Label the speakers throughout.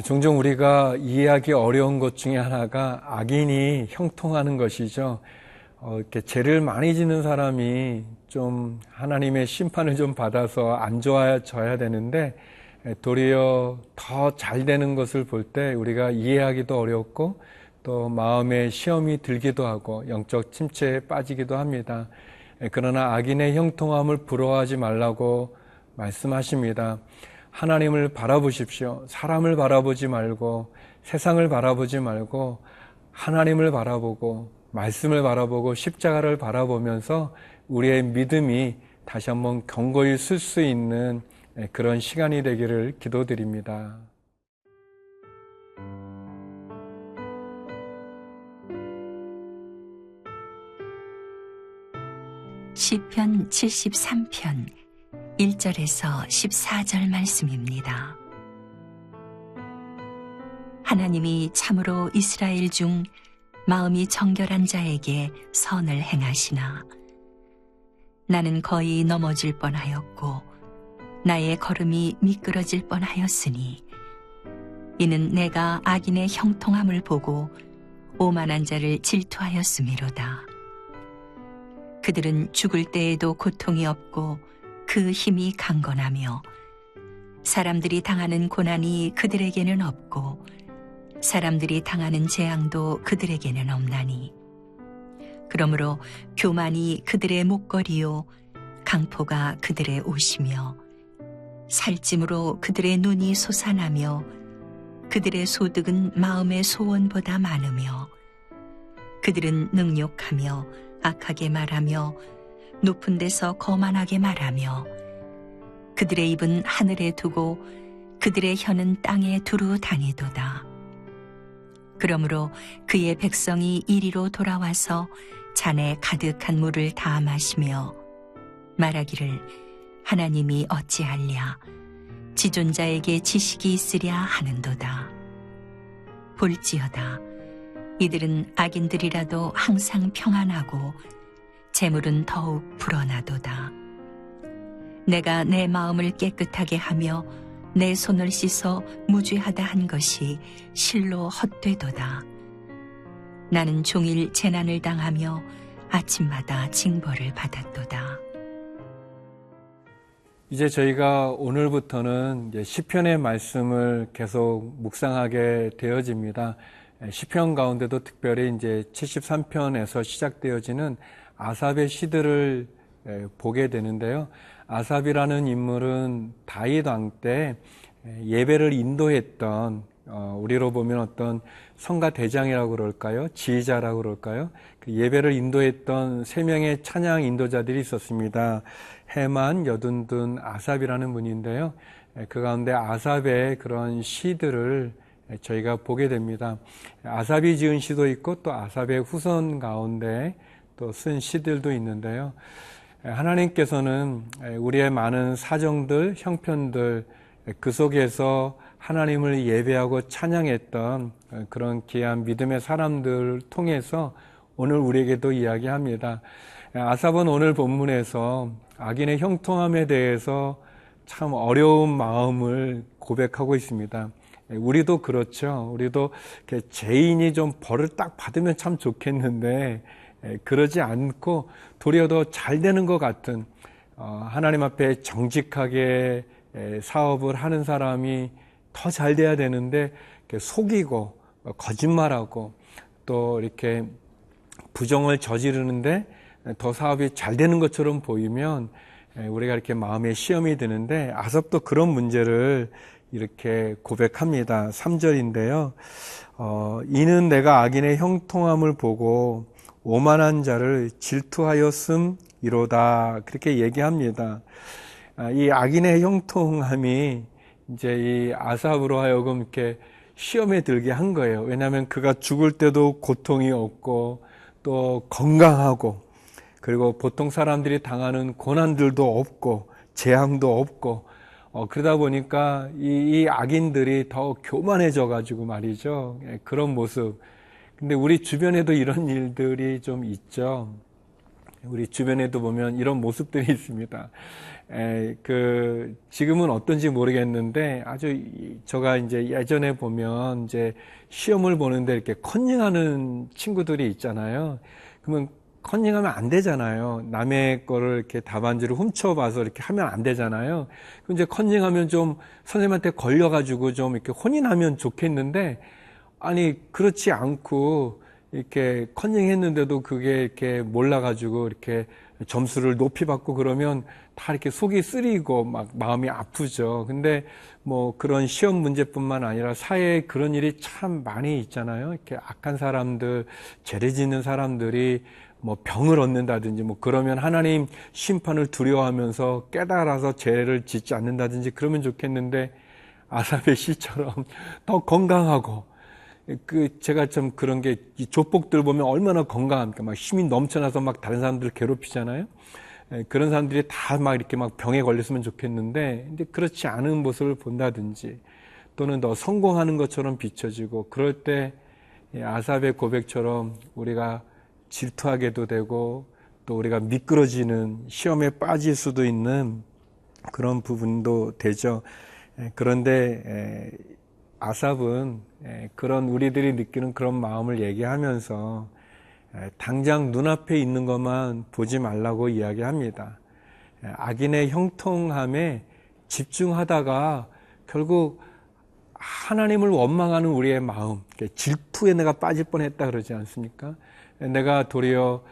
Speaker 1: 종종 우리가 이해하기 어려운 것 중에 하나가 악인이 형통하는 것이죠. 이렇게 죄를 많이 짓는 사람이 좀 하나님의 심판을 좀 받아서 안 좋아져야 되는데 도리어 더 잘 되는 것을 볼 때 우리가 이해하기도 어렵고 또 마음에 시험이 들기도 하고 영적 침체에 빠지기도 합니다. 그러나 악인의 형통함을 부러워하지 말라고 말씀하십니다. 하나님을 바라보십시오. 사람을 바라보지 말고 세상을 바라보지 말고 하나님을 바라보고 말씀을 바라보고 십자가를 바라보면서 우리의 믿음이 다시 한번 견고히 설 수 있는 그런 시간이 되기를 기도드립니다.
Speaker 2: 시편 73편 1절에서 14절 말씀입니다. 하나님이 참으로 이스라엘 중 마음이 정결한 자에게 선을 행하시나 나는 거의 넘어질 뻔하였고 나의 걸음이 미끄러질 뻔하였으니 이는 내가 악인의 형통함을 보고 오만한 자를 질투하였음이로다. 그들은 죽을 때에도 고통이 없고 그 힘이 강건하며 사람들이 당하는 고난이 그들에게는 없고 사람들이 당하는 재앙도 그들에게는 없나니 그러므로 교만이 그들의 목걸이요 강포가 그들의 옷이며 살찜으로 그들의 눈이 솟아나며 그들의 소득은 마음의 소원보다 많으며 그들은 능욕하며 악하게 말하며 높은 데서 거만하게 말하며 그들의 입은 하늘에 두고 그들의 혀는 땅에 두루 다니도다. 그러므로 그의 백성이 이리로 돌아와서 잔에 가득한 물을 다 마시며 말하기를 하나님이 어찌하랴 지존자에게 지식이 있으랴 하는도다. 볼지어다 이들은 악인들이라도 항상 평안하고 재물은 더욱 불어나도다. 내가 내 마음을 깨끗하게 하며 내 손을 씻어 무죄하다 한 것이 실로 헛되도다. 나는 종일 재난을 당하며 아침마다 징벌을 받았도다.
Speaker 1: 이제 저희가 오늘부터는 시편의 말씀을 계속 묵상하게 되어집니다. 시편 가운데도 특별히 이제 73편에서 시작되어지는 아삽의 시들을 보게 되는데요. 아삽이라는 인물은 다윗 왕 때 예배를 인도했던 우리로 보면 어떤 성가 대장이라고 그럴까요? 지휘자라고 그럴까요? 그 예배를 인도했던 3명의 찬양 인도자들이 있었습니다. 헤만, 여둔둔, 아삽이라는 분인데요. 그 가운데 아삽의 그런 시들을 저희가 보게 됩니다. 아삽이 지은 시도 있고 또 아삽의 후손 가운데 또 쓴 시들도 있는데요. 하나님께서는 우리의 많은 사정들, 형편들 그 속에서 하나님을 예배하고 찬양했던 그런 귀한 믿음의 사람들을 통해서 오늘 우리에게도 이야기합니다. 아삽은 오늘 본문에서 악인의 형통함에 대해서 참 어려운 마음을 고백하고 있습니다. 우리도 그렇죠. 우리도 죄인이 좀 벌을 딱 받으면 참 좋겠는데 그러지 않고 도리어 더 잘 되는 것 같은 하나님 앞에 정직하게 사업을 하는 사람이 더 잘 돼야 되는데 속이고 거짓말하고 또 이렇게 부정을 저지르는데 더 사업이 잘 되는 것처럼 보이면 우리가 이렇게 마음에 시험이 드는데 아삽도 그런 문제를 이렇게 고백합니다. 3절인데요. 이는 내가 악인의 형통함을 보고 오만한 자를 질투하였음이로다. 그렇게 얘기합니다. 이 악인의 형통함이 이제 이 아삽으로 하여금 이렇게 시험에 들게 한 거예요. 왜냐하면 그가 죽을 때도 고통이 없고 또 건강하고 그리고 보통 사람들이 당하는 고난들도 없고 재앙도 없고 그러다 보니까 이 악인들이 더 교만해져 가지고 말이죠. 그런 모습. 근데 우리 주변에도 이런 일들이 좀 있죠. 우리 주변에도 보면 이런 모습들이 있습니다. 지금은 어떤지 모르겠는데 제가 이제 예전에 보면 이제 시험을 보는데 이렇게 컨닝하는 친구들이 있잖아요. 그러면 컨닝하면 안 되잖아요. 남의 거를 이렇게 답안지를 훔쳐봐서 이렇게 하면 안 되잖아요. 그럼 이제 컨닝하면 좀 선생님한테 걸려가지고 좀 이렇게 혼이 나면 좋겠는데, 아니, 그렇지 않고, 이렇게 컨닝했는데도 그게 이렇게 몰라가지고 이렇게 점수를 높이 받고 그러면 다 이렇게 속이 쓰리고 막 마음이 아프죠. 근데 뭐 그런 시험 문제뿐만 아니라 사회에 그런 일이 참 많이 있잖아요. 이렇게 악한 사람들, 죄를 짓는 사람들이 뭐 병을 얻는다든지 뭐 그러면 하나님 심판을 두려워하면서 깨달아서 죄를 짓지 않는다든지 그러면 좋겠는데, 아삽의 시처럼 더 건강하고, 제가 좀 그런 게, 이 족복들 보면 얼마나 건강합니까? 막 힘이 넘쳐나서 막 다른 사람들 괴롭히잖아요? 그런 사람들이 다 막 이렇게 막 병에 걸렸으면 좋겠는데, 근데 그렇지 않은 모습을 본다든지, 또는 더 성공하는 것처럼 비춰지고, 그럴 때 아삽의 고백처럼 우리가 질투하게도 되고, 또 우리가 미끄러지는 시험에 빠질 수도 있는 그런 부분도 되죠. 그런데 아삽은 그런 우리들이 느끼는 그런 마음을 얘기하면서 당장 눈앞에 있는 것만 보지 말라고 이야기합니다. 악인의 형통함에 집중하다가 결국 하나님을 원망하는 우리의 마음, 질투에 내가 빠질 뻔했다 그러지 않습니까? 내가 도리어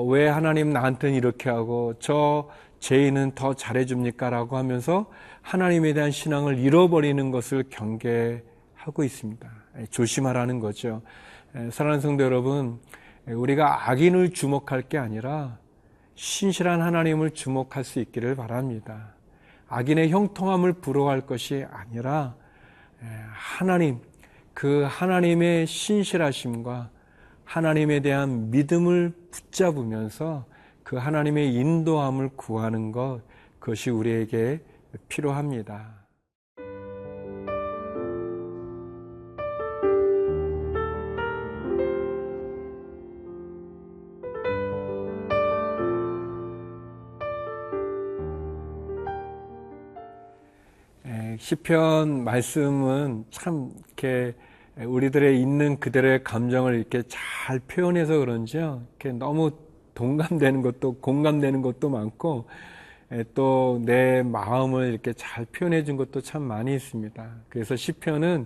Speaker 1: 왜 하나님 나한테는 이렇게 하고 저 죄인은 더 잘해줍니까? 라고 하면서 하나님에 대한 신앙을 잃어버리는 것을 경계하고 있습니다. 조심하라는 거죠. 사랑하는 성도 여러분, 우리가 악인을 주목할 게 아니라 신실한 하나님을 주목할 수 있기를 바랍니다. 악인의 형통함을 부러워할 것이 아니라 하나님, 그 하나님의 신실하심과 하나님에 대한 믿음을 붙잡으면서 그 하나님의 인도함을 구하는 것, 그것이 우리에게 필요합니다. 시편 말씀은 참 이렇게 우리들의 있는 그대로의 감정을 이렇게 잘 표현해서 그런지요. 이렇게 너무 동감되는 것도 공감되는 것도 많고 또 내 마음을 이렇게 잘 표현해 준 것도 참 많이 있습니다. 그래서 시편은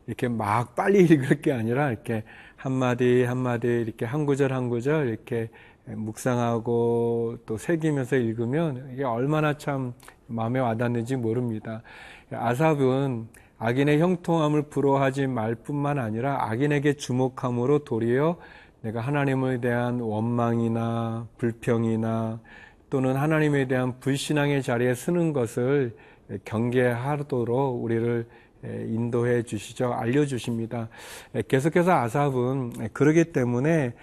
Speaker 1: 이렇게 막 빨리 읽을 게 아니라 이렇게 한마디 한마디 이렇게 한 구절 한 구절 이렇게 묵상하고 또 새기면서 읽으면 이게 얼마나 참 마음에 와닿는지 모릅니다. 아삽은 악인의 형통함을 부러워하지 말 뿐만 아니라 악인에게 주목함으로 도리어 내가 하나님에 대한 원망이나 불평이나 또는 하나님에 대한 불신앙의 자리에 서는 것을 경계하도록 우리를 인도해 주시죠. 알려주십니다. 계속해서 아삽은 그러기 때문에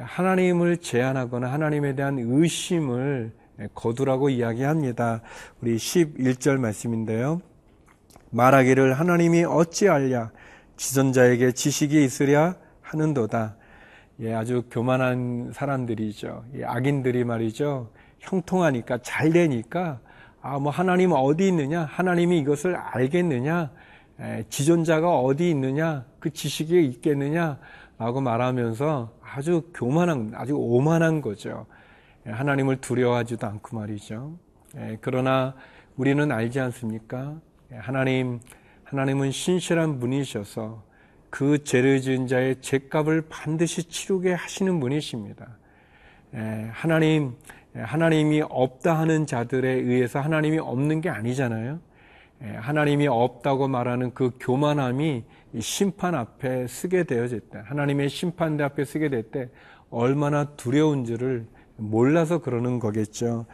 Speaker 1: 하나님을 제한하거나 하나님에 대한 의심을 거두라고 이야기합니다. 우리 11절 말씀인데요. 말하기를 하나님이 어찌 알랴 지존자에게 지식이 있으랴 하는도다. 아주 교만한 사람들이죠. 악인들이 말이죠. 형통하니까 잘 되니까 뭐 하나님 어디 있느냐? 하나님이 이것을 알겠느냐? 지존자가 어디 있느냐? 그 지식이 있겠느냐? 라고 말하면서 아주 교만한, 아주 오만한 거죠. 하나님을 두려워하지도 않고 말이죠. 그러나 우리는 알지 않습니까? 하나님은 신실한 분이셔서 그 죄를 지은 자의 죄값을 반드시 치르게 하시는 분이십니다. 하나님이 없다 하는 자들에 의해서 하나님이 없는 게 아니잖아요. 하나님이 없다고 말하는 그 교만함이 심판 앞에 서게 되어질 때, 하나님의 심판대 앞에 서게 될 때 얼마나 두려운지를 몰라서 그러는 거겠죠.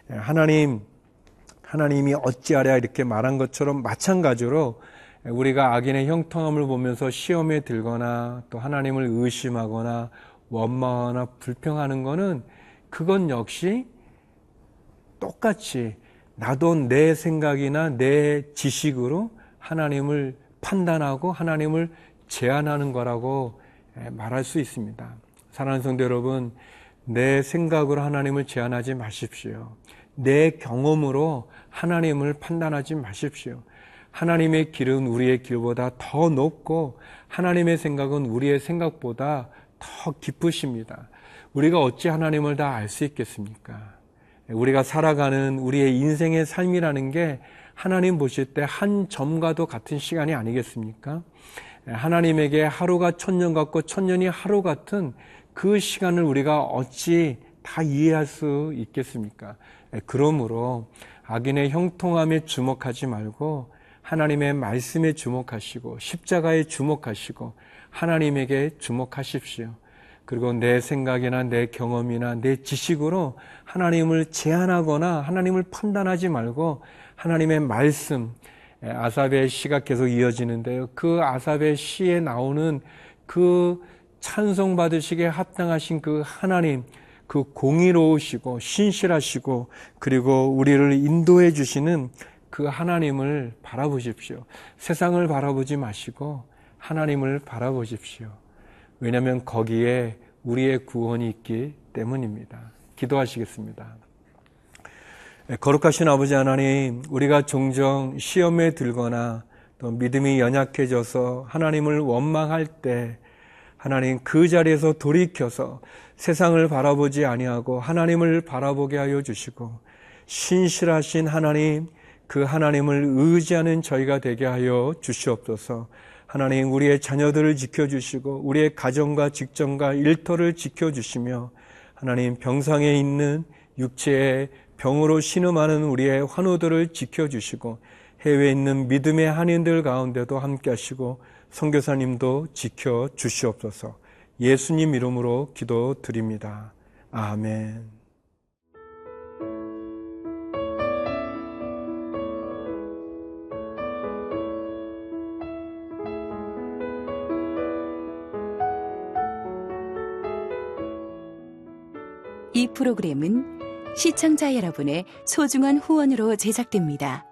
Speaker 1: 하나님이 어찌하랴 이렇게 말한 것처럼 마찬가지로 우리가 악인의 형통함을 보면서 시험에 들거나 또 하나님을 의심하거나 원망하거나 불평하는 것은 그건 역시 똑같이 나도 내 생각이나 내 지식으로 하나님을 판단하고 하나님을 제한하는 거라고 말할 수 있습니다. 사랑하는 성도 여러분, 내 생각으로 하나님을 제한하지 마십시오. 내 경험으로 하나님을 판단하지 마십시오. 하나님의 길은 우리의 길보다 더 높고 하나님의 생각은 우리의 생각보다 더 깊으십니다. 우리가 어찌 하나님을 다 알 수 있겠습니까? 우리가 살아가는 우리의 인생의 삶이라는 게 하나님 보실 때 한 점과도 같은 시간이 아니겠습니까? 하나님에게 하루가 천년 같고 천년이 하루 같은 그 시간을 우리가 어찌 다 이해할 수 있겠습니까? 그러므로 악인의 형통함에 주목하지 말고 하나님의 말씀에 주목하시고 십자가에 주목하시고 하나님에게 주목하십시오. 그리고 내 생각이나 내 경험이나 내 지식으로 하나님을 제한하거나 하나님을 판단하지 말고 하나님의 말씀, 아삽의 시가 계속 이어지는데요. 그 아삽의 시에 나오는 그 찬송받으시기에 합당하신 그 하나님, 그 공의로우시고 신실하시고 그리고 우리를 인도해 주시는 그 하나님을 바라보십시오. 세상을 바라보지 마시고 하나님을 바라보십시오. 왜냐하면 거기에 우리의 구원이 있기 때문입니다. 기도하시겠습니다. 거룩하신 아버지 하나님, 우리가 종종 시험에 들거나 또 믿음이 연약해져서 하나님을 원망할 때 하나님 그 자리에서 돌이켜서 세상을 바라보지 아니하고 하나님을 바라보게 하여 주시고 신실하신 하나님, 그 하나님을 의지하는 저희가 되게 하여 주시옵소서. 하나님, 우리의 자녀들을 지켜주시고 우리의 가정과 직장과 일터를 지켜주시며 하나님, 병상에 있는 육체의 병으로 신음하는 우리의 환우들을 지켜주시고 해외에 있는 믿음의 한인들 가운데도 함께 하시고 선교사님도 지켜주시옵소서. 예수님 이름으로 기도드립니다. 아멘.
Speaker 3: 이 프로그램은 시청자 여러분의 소중한 후원으로 제작됩니다.